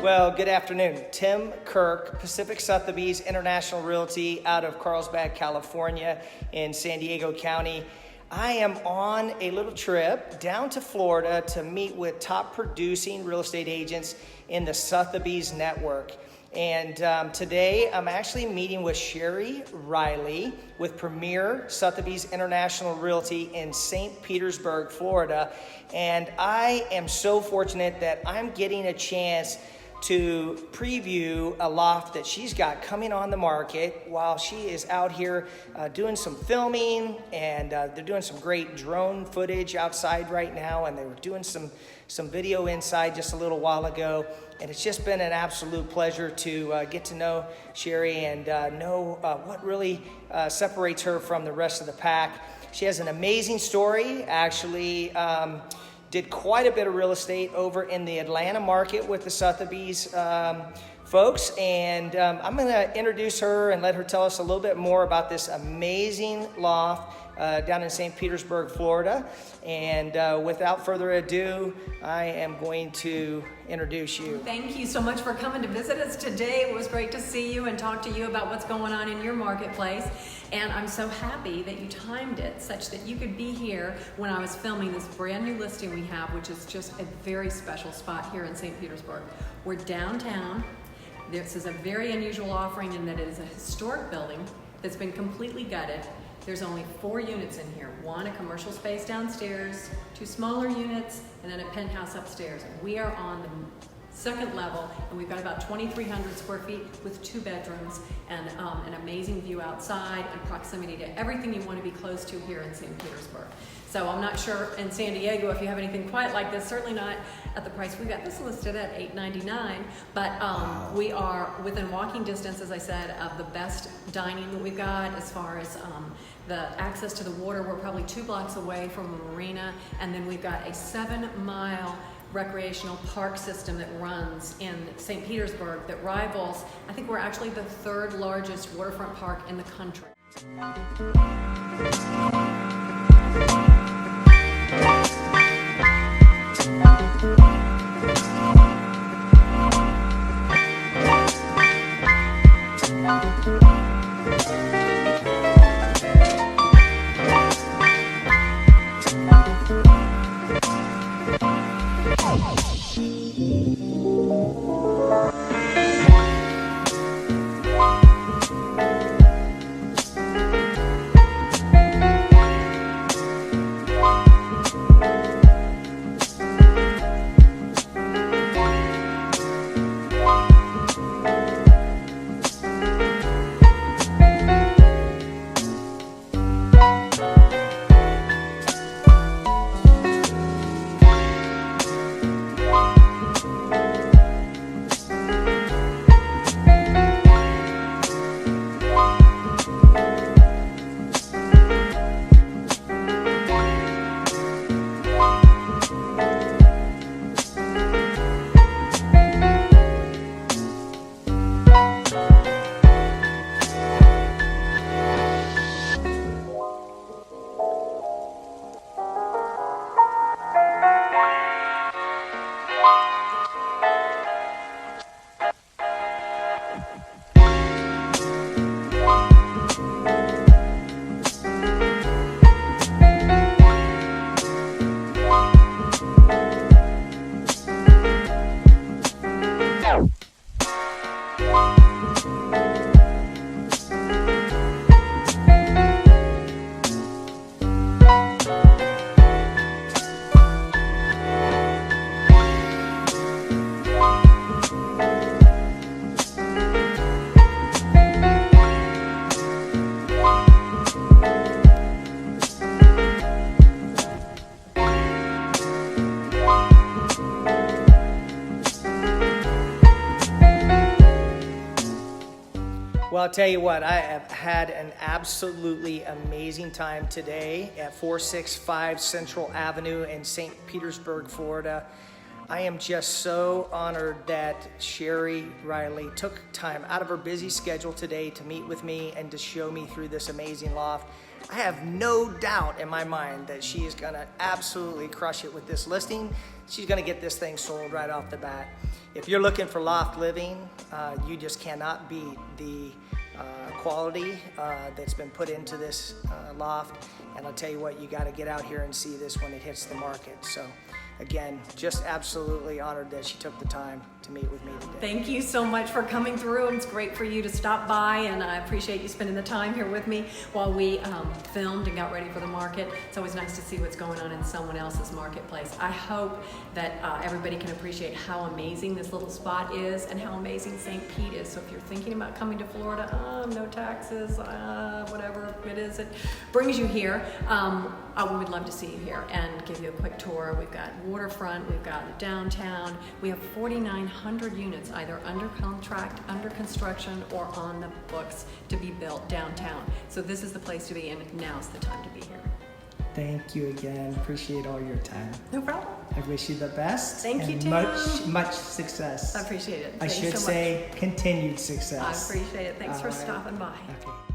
Well, good afternoon. Tim Kirk, Pacific Sotheby's International Realty out of Carlsbad, California in San Diego County. I am on a little trip down to Florida to meet with top producing real estate agents in the Sotheby's network. And today I'm actually meeting with Cheri Riley with Premier Sotheby's International Realty in St. Petersburg, Florida. And I am so fortunate that I'm getting a chance to preview a loft that she's got coming on the market while she is out here doing some filming, and they're doing some great drone footage outside right now, and they were doing some video inside just a little while ago. And it's just been an absolute pleasure to get to know Cheri and know what really separates her from the rest of the pack. She has an amazing story, actually. Did quite a bit of real estate over in the Atlanta market with the Sotheby's folks, and I'm going to introduce her and let her tell us a little bit more about this amazing loft down in St. Petersburg, Florida. And without further ado, I am going to introduce you. Thank you so much for coming to visit us today. It was great to see you and talk to you about what's going on in your marketplace. And I'm so happy that you timed it such that you could be here when I was filming this brand new listing we have, which is just a very special spot here in St. Petersburg. We're downtown. This is a very unusual offering in that it is a historic building that's been completely gutted. There's only 4 units in here. One, a commercial space downstairs, 2 smaller units, and then a penthouse upstairs. We are on the second level, and we've got about 2,300 square feet with 2 bedrooms and an amazing view outside and proximity to everything you want to be close to here in St. Petersburg. So I'm not sure in San Diego if you have anything quite like this, certainly not at the price we got this listed at $899, but we are within walking distance, as I said, of the best dining that we've got. As far as the access to the water, we're probably 2 blocks away from a marina, and then we've got a 7-mile recreational park system that runs in St. Petersburg that rivals, I think we're actually the 3rd largest waterfront park in the country. Well, I'll tell you what, I have had an absolutely amazing time today at 465 Central Avenue in St. Petersburg, Florida. I am just so honored that Cheri Riley took time out of her busy schedule today to meet with me and to show me through this amazing loft. I have no doubt in my mind that she is gonna absolutely crush it with this listing. She's gonna get this thing sold right off the bat. if you're looking for loft living, you just cannot beat the quality that's been put into this loft. And I'll tell you what, you got to get out here and see this when it hits the market. So again, just absolutely honored that she took the time to meet with me today. Thank you so much for coming through, and it's great for you to stop by, and I appreciate you spending the time here with me while we filmed and got ready for the market. It's always nice to see what's going on in someone else's marketplace. I hope that everybody can appreciate how amazing this little spot is and how amazing St. Pete is. So if you're thinking about coming to Florida, no taxes, whatever it is, it brings you here. We would love to see you here and give you a quick tour. We've got waterfront, we've got downtown. We have 4,900 units either under contract, under construction, or on the books to be built downtown. So this is the place to be, and now's the time to be here. Thank you again. Appreciate all your time. No problem. I wish you the best. Thank you, Tim. Much success. I appreciate it. I Thank you should so say continued success. much. I appreciate it. Thanks All for right. stopping by. Okay.